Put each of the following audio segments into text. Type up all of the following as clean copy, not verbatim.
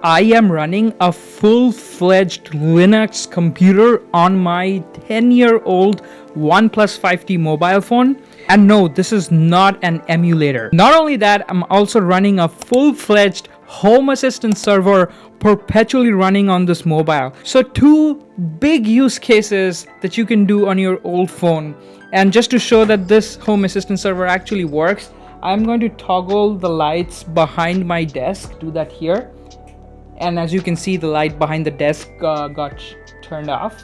I am running a full-fledged Linux computer on my 10-year-old OnePlus 5T mobile phone. And no, this is not an emulator. Not only that, I'm also running a full-fledged Home Assistant server perpetually running on this mobile. So two big use cases that you can do on your old phone. And just to show that this Home Assistant server actually works, I'm going to toggle the lights behind my desk. Do that here. And as you can see, the light behind the desk got turned off.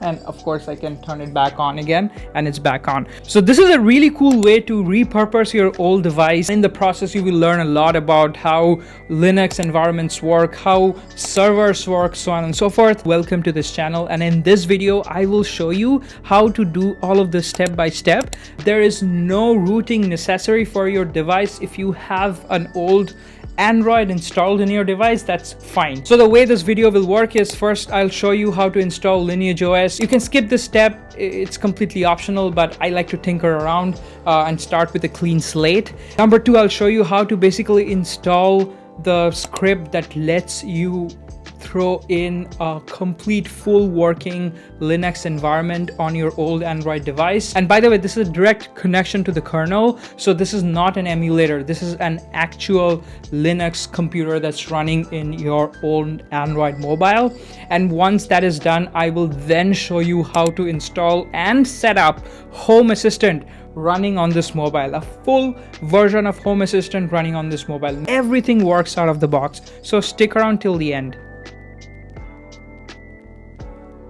And of course I can turn it back on again and it's back on. So this is a really cool way to repurpose your old device. In the process, you will learn a lot about how Linux environments work, how servers work, so on and so forth. Welcome to this channel. And in this video, I will show you how to do all of this step by step. There is no rooting necessary for your device. If you have an old Android installed in your device, that's fine. So the way this video will work is, first I'll show you how to install Lineage OS. You can skip this step, it's completely optional, but I like to tinker around and start with a clean slate. Number two, I'll show you how to basically install the script that lets you throw in a complete full working Linux environment on your old Android device. And by the way, this is a direct connection to the kernel. So this is not an emulator. This is an actual Linux computer that's running in your old Android mobile. And once that is done, I will then show you how to install and set up Home Assistant running on this mobile, a full version of Home Assistant running on this mobile. Everything works out of the box. So stick around till the end.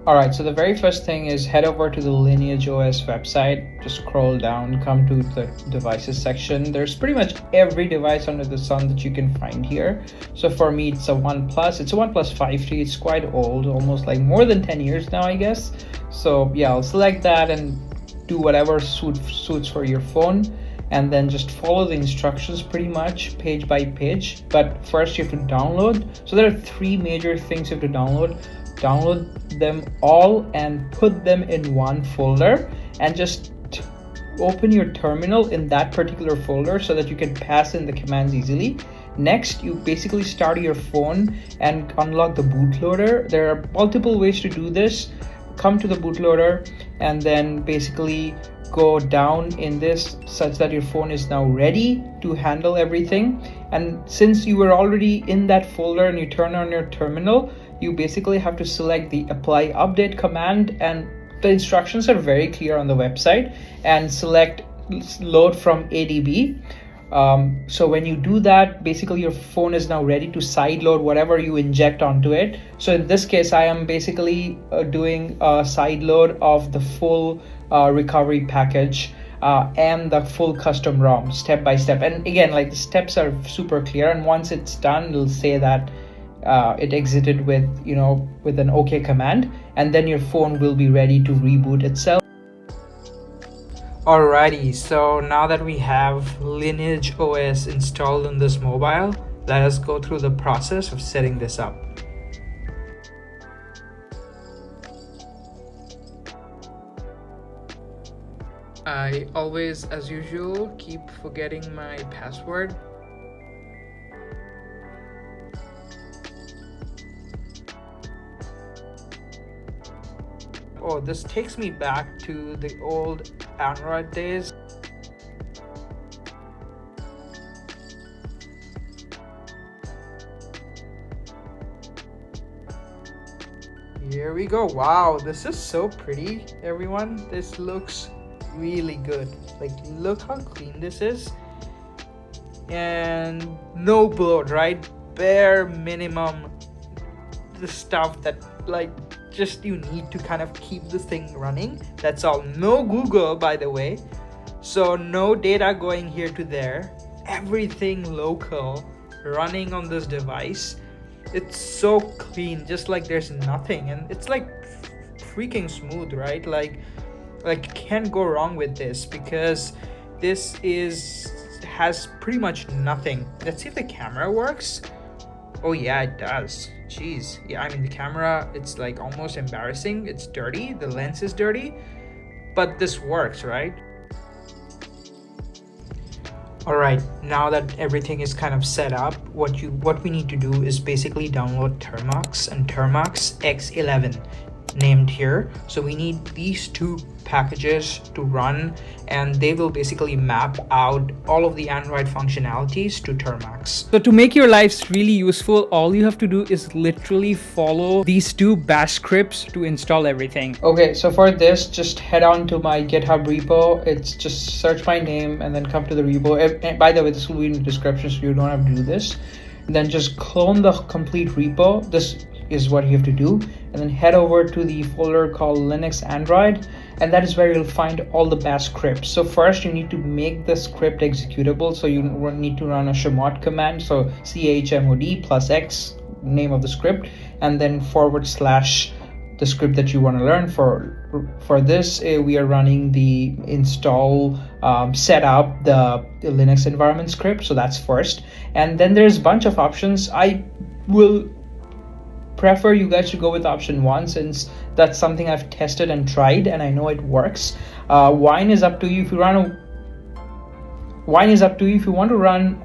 Alright, so the very first thing is head over to the Lineage OS website, just scroll down, come to the devices section. There's pretty much every device under the sun that you can find here. So for me, it's a OnePlus. It's a OnePlus 5T. It's quite old, almost like more than 10 years now, I guess. So yeah, I'll select that and do whatever suits for your phone. And then just follow the instructions pretty much page by page. But first you have to download. So there are three major things you have to download. Download them all and put them in one folder, and just open your terminal in that particular folder so that you can pass in the commands easily. Next, you basically start your phone and unlock the bootloader. There are multiple ways to do this. Come to the bootloader and then basically go down in this such that your phone is now ready to handle everything. And since you were already in that folder and you turn on your terminal, you basically have to select the apply update command, and the instructions are very clear on the website, and select load from ADB. So when you do that, basically your phone is now ready to sideload whatever you inject onto it. So in this case, I am basically doing a sideload of the full recovery package and the full custom ROM step by step. And again, like, the steps are super clear, and once it's done, it'll say that it exited with an OK command, and then your phone will be ready to reboot itself. Alrighty, so now that we have Lineage OS installed on this mobile, let us go through the process of setting this up. I always, as usual, keep forgetting my password. Oh, this takes me back to the old Android days. Here we go. Wow, this is so pretty, everyone. This looks really good. Like, look how clean this is. And no bloat, right? Bare minimum, the stuff that, like, just you need to kind of keep this thing running. That's all. No Google, by the way, so no data going here to there. Everything local running on this device. It's so clean, just like there's nothing, and it's like freaking smooth, right? Like can't go wrong with this, because this has pretty much nothing. Let's see if the camera works. Oh yeah, it does. Jeez. Yeah, I mean, the camera, it's like almost embarrassing. It's dirty. The lens is dirty, but this works, right? Alright, now that everything is kind of set up, what we need to do is basically download Termux and Termux X11 named here. So we need these two packages to run, and they will basically map out all of the Android functionalities to Termux. So to make your lives really useful, all you have to do is literally follow these two bash scripts to install everything. Okay, so for this, just head on to my GitHub repo. It's just search my name and then come to the repo. And by the way, this will be in the description, so you don't have to do this. And then just clone the complete repo. This is what you have to do, and then head over to the folder called Linux Android, and that is where you'll find all the bash scripts. So first you need to make the script executable, so you need to run a chmod command, so chmod plus x, name of the script, and then / the script that you want to learn. For this we are running the install set up the Linux environment script, so that's first. And then there's a bunch of options. I will prefer you guys to go with option 1, since that's something I've tested and tried and I know it works. Wine is up to you. If you want to run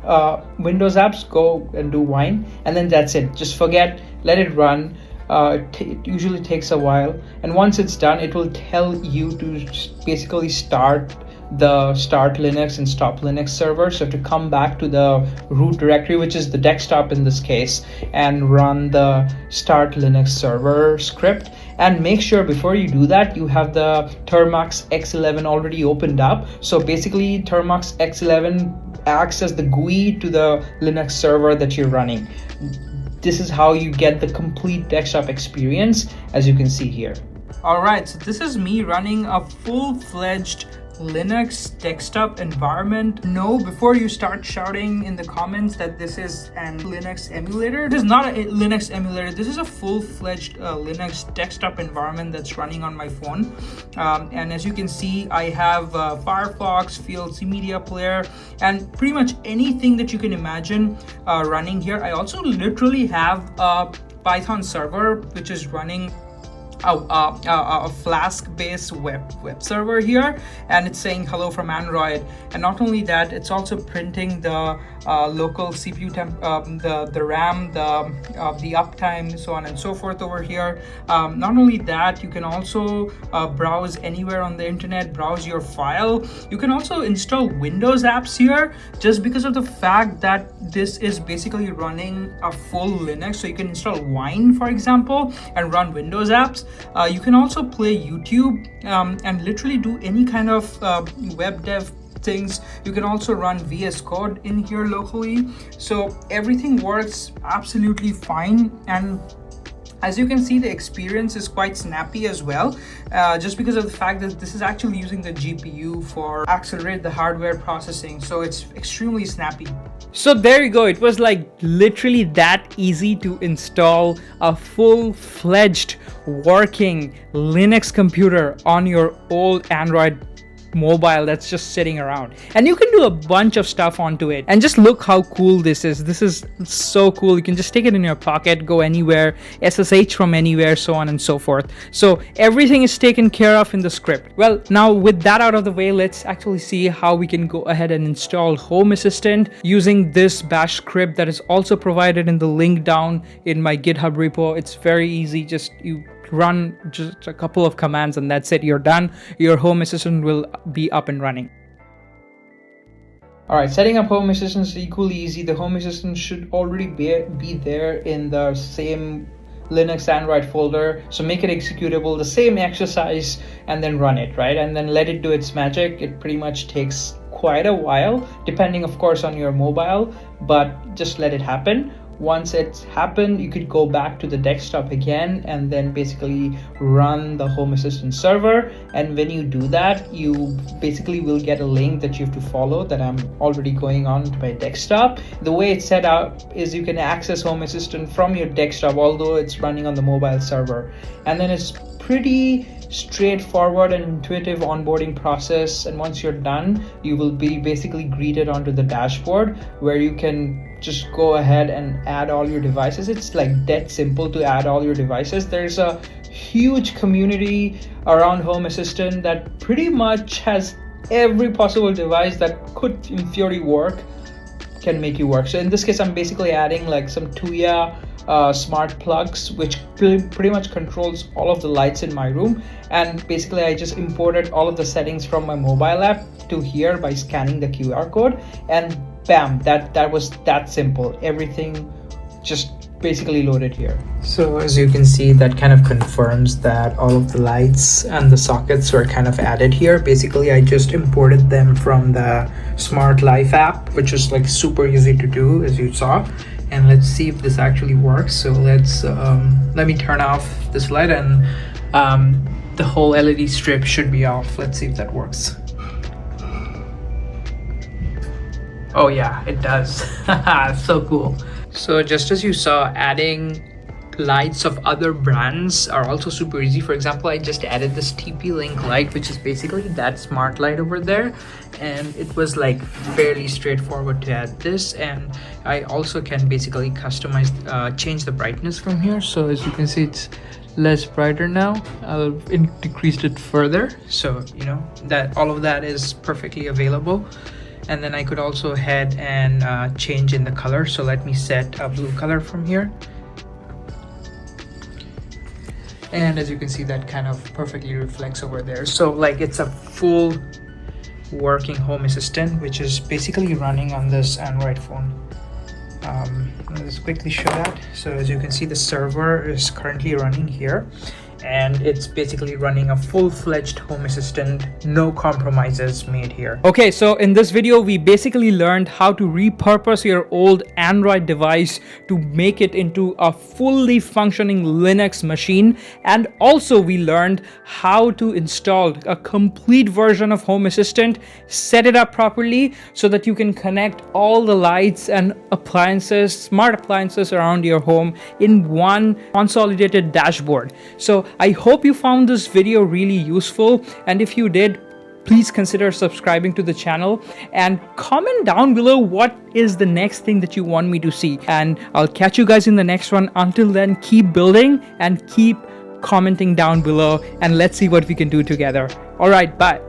Windows apps, go and do Wine, and then that's it. Just let it run. It usually takes a while, and once it's done, it will tell you to basically start the start Linux and stop Linux server. So to come back to the root directory, which is the desktop in this case, and run the start Linux server script. And make sure before you do that, you have the Termux X11 already opened up. So basically Termux X11 acts as the GUI to the Linux server that you're running. This is how you get the complete desktop experience, as you can see here. All right, so this is me running a full-fledged Linux desktop environment. No, before you start shouting in the comments that this is an Linux emulator, it is not a Linux emulator. This is a full-fledged Linux desktop environment that's running on my phone. And as you can see, I have Firefox, VLC Media Player, and pretty much anything that you can imagine running here. I also literally have a Python server, which is running a Flask-based web server here, and it's saying hello from Android. And not only that, it's also printing the local CPU temp, the RAM, the uptime, so on and so forth over here. Not only that, you can also browse anywhere on the internet, browse your file. You can also install Windows apps here, just because of the fact that this is basically running a full Linux. So you can install Wine, for example, and run Windows apps. You can also play YouTube and literally do any kind of web dev things. You can also run VS Code in here locally. So everything works absolutely fine, and as you can see, the experience is quite snappy as well, just because of the fact that this is actually using the GPU for accelerate the hardware processing. So it's extremely snappy. So there you go. It was like literally that easy to install a full-fledged working Linux computer on your old Android mobile that's just sitting around, and you can do a bunch of stuff onto it. And just look how cool this is. This is so cool. You can just take it in your pocket, go anywhere, SSH from anywhere, so on and so forth. So everything is taken care of in the script. Well, now with that out of the way, let's actually see how we can go ahead and install Home Assistant using this bash script that is also provided in the link down in my GitHub repo. It's very easy. Just you run just a couple of commands and that's it. You're done. Your Home Assistant will be up and running. Alright, setting up Home Assistant is equally easy. The Home Assistant should already be there in the same Linux Android folder. So make it executable, the same exercise, and then run it, right? And then let it do its magic. It pretty much takes quite a while, depending of course on your mobile, but just let it happen. Once it's happened, you could go back to the desktop again and then basically run the Home Assistant server. And when you do that, you basically will get a link that you have to follow that I'm already going on to my desktop. The way it's set up is you can access Home Assistant from your desktop, although it's running on the mobile server. And then it's pretty straightforward and intuitive onboarding process. And once you're done, you will be basically greeted onto the dashboard where you can just go ahead and add all your devices. It's like that simple to add all your devices. There's a huge community around Home Assistant that pretty much has every possible device that could in theory work can make you work. So in this case, I'm basically adding like some Tuya smart plugs, which pretty much controls all of the lights in my room. And basically I just imported all of the settings from my mobile app to here by scanning the QR code, and bam, that was that simple. Everything just basically loaded here. So as you can see, that kind of confirms that all of the lights and the sockets were kind of added here. Basically I just imported them from the Smart Life app, which is like super easy to do, as you saw. And let's see if this actually works. So let's let me turn off this light, and the whole LED strip should be off. Let's see if that works. Oh yeah, it does. So cool. So just as you saw, adding lights of other brands are also super easy. For example, I just added this TP-Link light, which is basically that smart light over there, and it was like fairly straightforward to add this. And I also can basically customize, change the brightness from here. So as you can see, it's less brighter now. I'll decrease it further, so you know that all of that is perfectly available. And then I could also head and change in the color. So let me set a blue color from here. And as you can see, that kind of perfectly reflects over there. So like it's a full working home assistant, which is basically running on this Android phone. Let's quickly show that. So as you can see, the server is currently running here, and it's basically running a full-fledged home assistant, no compromises made here. Okay, so in this video we basically learned how to repurpose your old Android device to make it into a fully functioning Linux machine, and also we learned how to install a complete version of Home Assistant, set it up properly so that you can connect all the lights and appliances, smart appliances around your home in one consolidated dashboard. So I hope you found this video really useful, and if you did, please consider subscribing to the channel and comment down below what is the next thing that you want me to see. And I'll catch you guys in the next one. Until then, keep building and keep commenting down below, and let's see what we can do together. All right, bye.